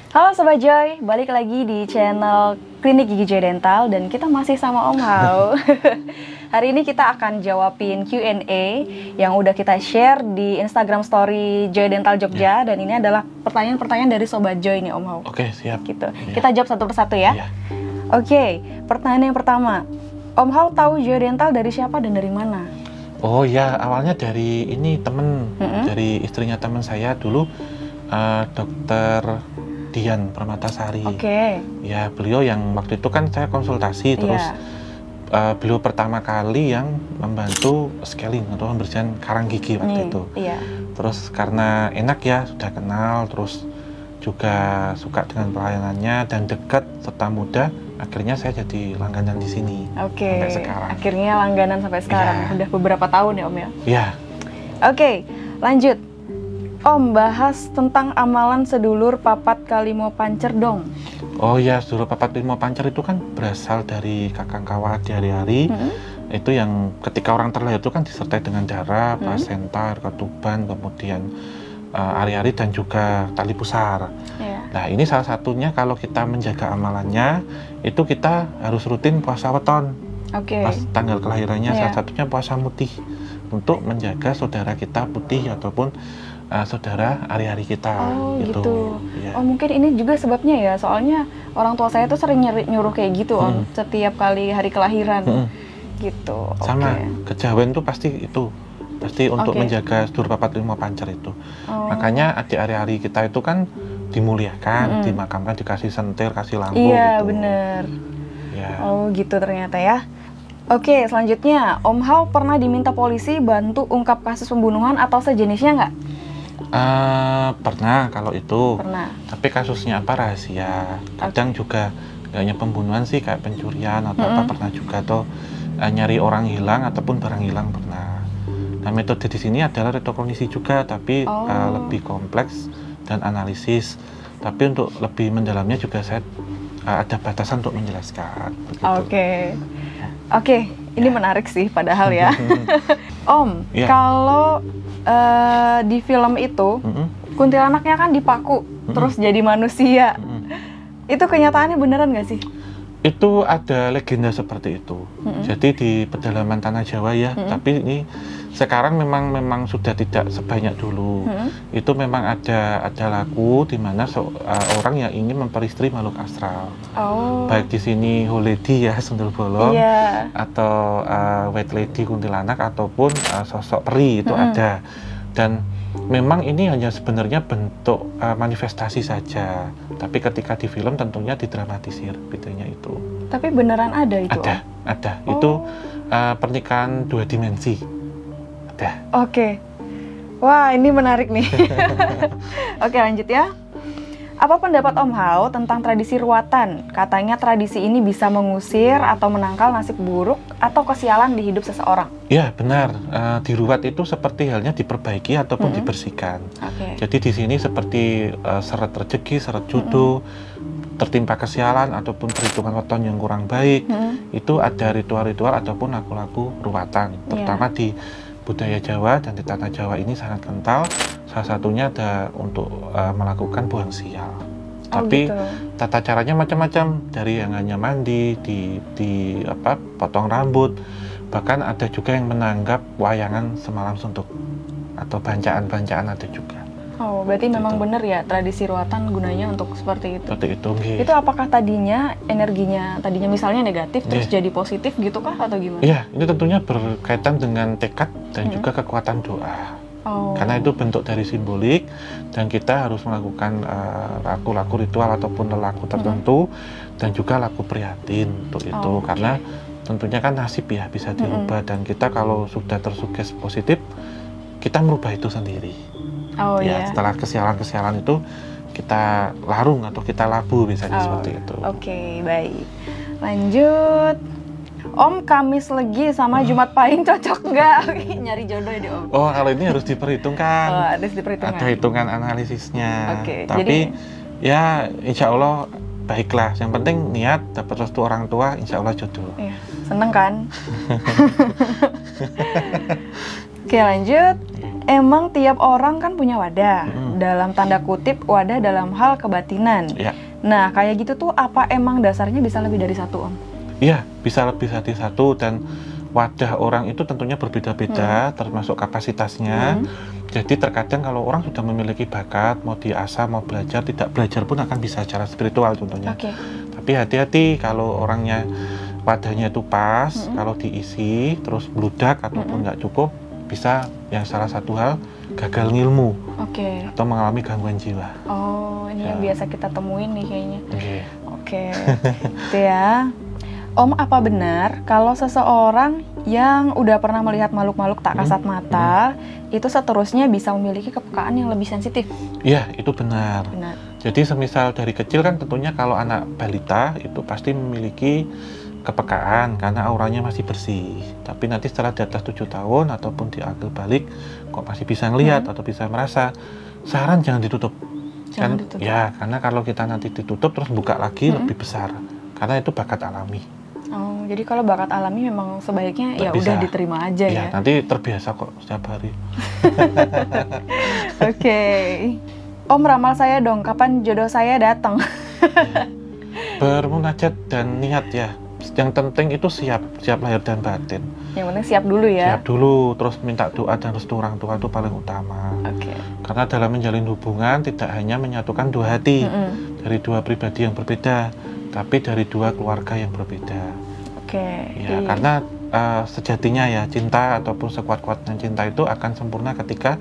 Halo Sobat Joy, balik lagi di channel Klinik Gigi Joy Dental dan kita masih sama Om Hao. Hari ini kita akan jawabin Q&A yang udah kita share di Instagram Story Joy Dental Jogja dan ini adalah pertanyaan-pertanyaan dari Sobat Joy nih Om Hao. Oke, siap. Gitu. Kita jawab satu persatu ya. Iya. Oke, pertanyaan yang pertama. Om Hao tahu Joy Dental dari siapa dan dari mana? Oh ya, awalnya dari ini temen, dari istrinya teman saya dulu, Dokter Dian Permatasari. Oke. Ya, beliau yang waktu itu kan saya konsultasi, terus beliau pertama kali yang membantu scaling atau pembersihan karang gigi waktu itu. Iya. Terus karena enak ya, sudah kenal, terus juga suka dengan pelayanannya dan dekat serta mudah, akhirnya saya jadi langganan di sini. Oke. Sampai sekarang. Akhirnya langganan sampai sekarang. Iya. Udah beberapa tahun ya Om ya? Iya. Oke, lanjut. Om, bahas tentang amalan sedulur papat kalimo pancer dong. Oh ya, sedulur papat kalimo pancer itu kan berasal dari kakang kawat di hari-hari. Itu yang ketika orang terlahir itu kan disertai dengan darah, plasenta, air ketuban, kemudian ari-ari dan juga tali pusar. Nah, ini salah satunya kalau kita menjaga amalannya, itu kita harus rutin puasa weton. Pas tanggal kelahirannya, salah satunya puasa mutih untuk menjaga saudara kita putih ataupun saudara ari-ari kita. Oh gitu. Ya. Oh mungkin ini juga sebabnya ya, soalnya orang tua saya tuh sering nyuruh kayak gitu Om, setiap kali hari kelahiran. Gitu. Sama, kejawen tuh pasti itu. Pasti untuk menjaga sedulur papat kalimo pancer itu. Makanya adik ari-ari kita itu kan dimuliakan, dimakamkan, dikasih sentir, kasih lampu. Iya, gitu. bener. Ya. Oh gitu ternyata ya. Oke, selanjutnya Om Hao pernah diminta polisi bantu ungkap kasus pembunuhan atau sejenisnya nggak? Pernah kalau itu. Pernah. Tapi kasusnya apa rahasia. Kadang juga nggak hanya pembunuhan sih, kayak pencurian atau apa pernah juga, atau nyari orang hilang ataupun barang hilang pernah. Nah, metode di sini adalah retrokognisi juga, tapi lebih kompleks dan analisis. Tapi untuk lebih mendalamnya juga saya ada batasan untuk menjelaskan. Oke, ini menarik sih padahal ya. Om, kalau di film itu kuntilanaknya kan dipaku terus jadi manusia. Itu kenyataannya beneran nggak sih? Itu ada legenda seperti itu. Jadi di pedalaman tanah Jawa ya, tapi ini sekarang memang sudah tidak sebanyak dulu. Itu memang ada laku di mana orang yang ingin memperistri makhluk astral. Baik di sini Holedi ya, Sundel Bolong, atau White Lady kuntilanak ataupun sosok peri itu ada. Dan memang ini hanya sebenarnya bentuk manifestasi saja. Tapi ketika di film tentunya didramatisir bedanya itu. Tapi beneran ada itu? Ada. Itu pernikahan 2 dimensi. Ada. Oke. Wah, ini menarik nih. Oke, lanjut ya. Apa pendapat Om Hao tentang tradisi ruatan? Katanya tradisi ini bisa mengusir atau menangkal nasib buruk atau kesialan di hidup seseorang. Ya, benar. Diruat itu seperti halnya diperbaiki ataupun dibersihkan. Jadi di sini seperti seret rezeki, seret jodoh, tertimpa kesialan ataupun perhitungan weton yang kurang baik. Itu ada ritual-ritual ataupun laku-laku ruatan. Terutama di budaya Jawa dan di tanah Jawa ini sangat kental. Salah satunya ada untuk melakukan buang sial. Tapi tata caranya macam-macam, dari yang hanya mandi, potong rambut, bahkan ada juga yang menanggap wayangan semalam suntuk atau bancaan-bancaan ada juga. Oh, berarti memang benar ya tradisi ruatan gunanya untuk seperti itu. Seperti itu. Itu apakah tadinya energinya misalnya negatif terus jadi positif gitu kah atau gimana? Iya, ini tentunya berkaitan dengan tekad dan juga kekuatan doa. Karena itu bentuk dari simbolik dan kita harus melakukan laku-laku ritual ataupun laku tertentu dan juga laku prihatin untuk itu. Karena tentunya kan nasib ya bisa dirubah dan kita kalau sudah tersugesti positif kita merubah itu sendiri. Setelah kesialan-kesialan itu kita larung atau kita labu misalnya seperti itu. Oke, baik. Lanjut. Om, Kamis Legi sama Jumat Pahing cocok nggak? Nyari jodoh ya di Om. Oh, kalau ini harus diperhitungkan. Harus diperhitungkan. Ada hitungan analisisnya. Tapi jadi, ya insya Allah baiklah. Yang penting niat, dapat restu orang tua, insya Allah jodoh. Iya, seneng kan? Oke, lanjut. emang tiap orang kan punya wadah, dalam tanda kutip wadah dalam hal kebatinan. Ya. Nah, kayak gitu tuh apa emang dasarnya bisa lebih dari satu, Om? Iya, bisa lebih dari satu, dan wadah orang itu tentunya berbeda-beda, termasuk kapasitasnya. Jadi terkadang kalau orang sudah memiliki bakat, mau diasah, mau belajar, tidak belajar pun akan bisa secara spiritual contohnya. Tapi hati-hati kalau orangnya wadahnya itu pas, kalau diisi terus bludak ataupun nggak cukup, bisa yang salah satu hal gagal ngilmu atau mengalami gangguan jiwa. Oh, ini yang biasa kita temuin nih kayaknya. Oke. Itu ya. Om, apa benar kalau seseorang yang udah pernah melihat makhluk-makhluk tak kasat mata itu seterusnya bisa memiliki kepekaan yang lebih sensitif? Iya, itu benar. Jadi semisal dari kecil kan tentunya kalau anak balita itu pasti memiliki kepekaan karena auranya masih bersih. Tapi nanti setelah di atas 7 tahun ataupun di akil balik kok masih bisa ngelihat atau bisa merasa, saran jangan ditutup. Ya, karena kalau kita nanti ditutup terus buka lagi lebih besar. Karena itu bakat alami. Oh, jadi kalau bakat alami memang sebaiknya ya udah diterima aja ya. Nanti terbiasa kok setiap hari. Oke. Om, ramal saya dong, kapan jodoh saya datang? Bermunajat dan niat ya. Yang penting itu siap lahir dan batin. Yang penting siap dulu ya. Siap dulu, terus minta doa dan restu orang tua itu paling utama. Karena dalam menjalin hubungan tidak hanya menyatukan dua hati dari dua pribadi yang berbeda, tapi dari dua keluarga yang berbeda. Ya, karena sejatinya ya cinta ataupun sekuat-kuatnya cinta itu akan sempurna ketika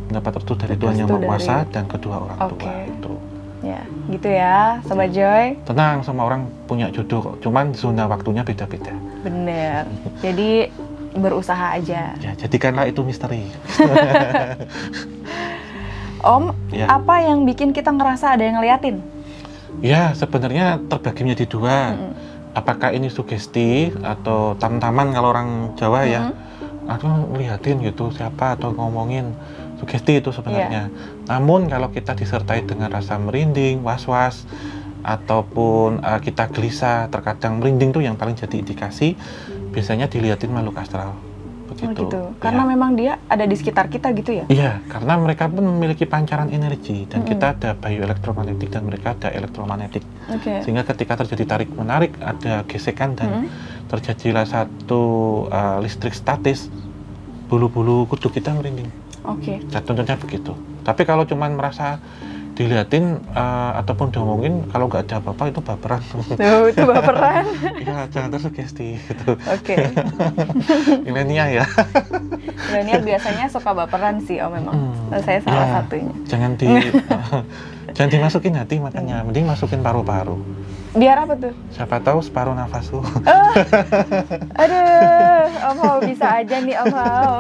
mendapat restu dari Tuhan Yang Maha Kuasa dan kedua orang tua itu. Ya, gitu ya, Sobat Joy. Tenang, semua orang punya jodoh kok, cuman zona waktunya beda-beda. Bener. Jadi berusaha aja. Ya, jadikanlah itu misteri. Om, apa yang bikin kita ngerasa ada yang ngeliatin? Ya, sebenarnya terbagi menjadi dua. Apakah ini sugesti atau tam-taman kalau orang Jawa ya, atau ngeliatin gitu siapa atau ngomongin, sugesti itu sebenarnya. Namun kalau kita disertai dengan rasa merinding, was-was, ataupun kita gelisah, terkadang merinding tuh yang paling jadi indikasi, biasanya dilihatin makhluk astral. Begitu. Karena memang dia ada di sekitar kita gitu ya? Iya, karena mereka pun memiliki pancaran energi dan kita ada bioelektromagnetik dan mereka ada elektromagnetik. Sehingga ketika terjadi tarik-menarik, ada gesekan dan terjadilah satu listrik statis, bulu-bulu kudu kita merinding. Contohnya begitu. Tapi kalau cuman merasa dilihatin ataupun diomongin, kalau nggak ada apa-apa itu baperan. Itu baperan. Iya, jangan tersugesti gitu. Milenial ya. Milenial biasanya suka baperan sih, Om, memang. Saya salah satunya. Jangan dimasukin hati makanya, mending masukin paru-paru. Biar apa tuh? Siapa tahu separuh nafasku. Aduh, Om Hao bisa aja nih, Om Hao.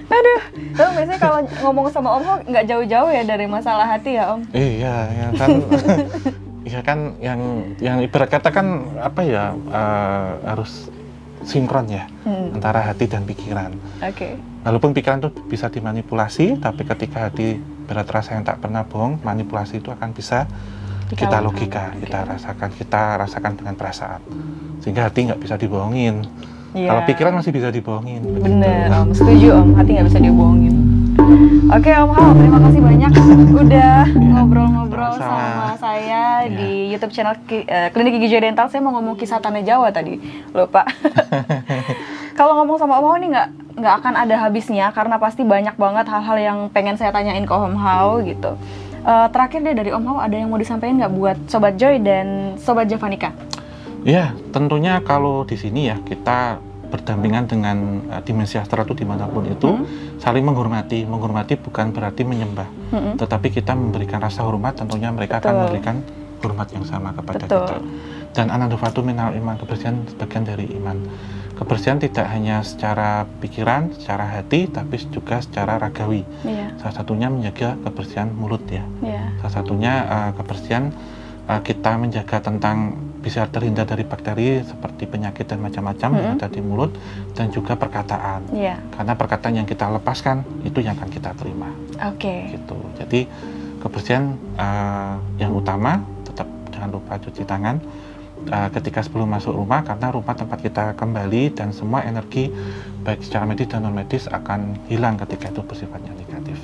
Aduh, Om biasanya kalau ngomong sama Om Hao nggak jauh-jauh ya dari masalah hati ya, Om? Iya, ya kan. Iya kan, yang ibarat kata kan apa ya, harus sinkron ya antara hati dan pikiran. Walaupun pikiran itu bisa dimanipulasi, tapi ketika hati berat rasa yang tak pernah bohong, manipulasi itu akan bisa kita logika, kita rasakan dengan perasaan, sehingga hati nggak bisa dibohongin. Kalau pikiran masih bisa dibohongin. Bener, Om, setuju, Om, hati nggak bisa dibohongin. Oke, Om Hao, terima kasih banyak udah ngobrol-ngobrol sama saya di YouTube channel Klinik Gigi Joy Dental. Saya mau ngomong kisah Tanah Jawa tadi, lupa. Kalau ngomong sama Om Hao nih nggak akan ada habisnya karena pasti banyak banget hal-hal yang pengen saya tanyain ke Om Hao gitu. Terakhir deh dari Om Hao, ada yang mau disampaikan nggak buat Sobat Joy dan Sobat Javanica? Ya, tentunya kalau di sini ya kita berdampingan dengan dimensi astral itu dimanapun itu saling menghormati. Menghormati bukan berarti menyembah, tetapi kita memberikan rasa hormat. Tentunya mereka akan memberikan hormat yang sama kepada kita. Dan anadofatu minal iman, kebersihan sebagian dari iman. Kebersihan tidak hanya secara pikiran, secara hati, tapi juga secara ragawi. Salah satunya menjaga kebersihan mulut ya. Salah satunya kebersihan kita menjaga tentang bisa terhindar dari bakteri seperti penyakit dan macam-macam yang ada di mulut, dan juga perkataan. Karena perkataan yang kita lepaskan itu yang akan kita terima. Gitu. Jadi kebersihan yang utama, tetap jangan lupa cuci tangan, ketika sebelum masuk rumah, karena rumah tempat kita kembali dan semua energi baik secara medis dan non medis akan hilang ketika itu bersifatnya negatif.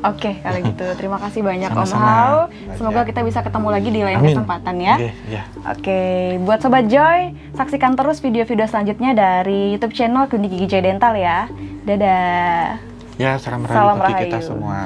Oke, kalau gitu terima kasih banyak Om Sama-sama. Hao. Semoga kita bisa ketemu lagi di lain Amin. kesempatan ya. Yeah. Oke, buat Sobat Joy, saksikan terus video-video selanjutnya dari YouTube channel Klinik Gigi Joy Dental ya. Dadah. Ya, salam Salam rahayu bagi kita rahayu. semua.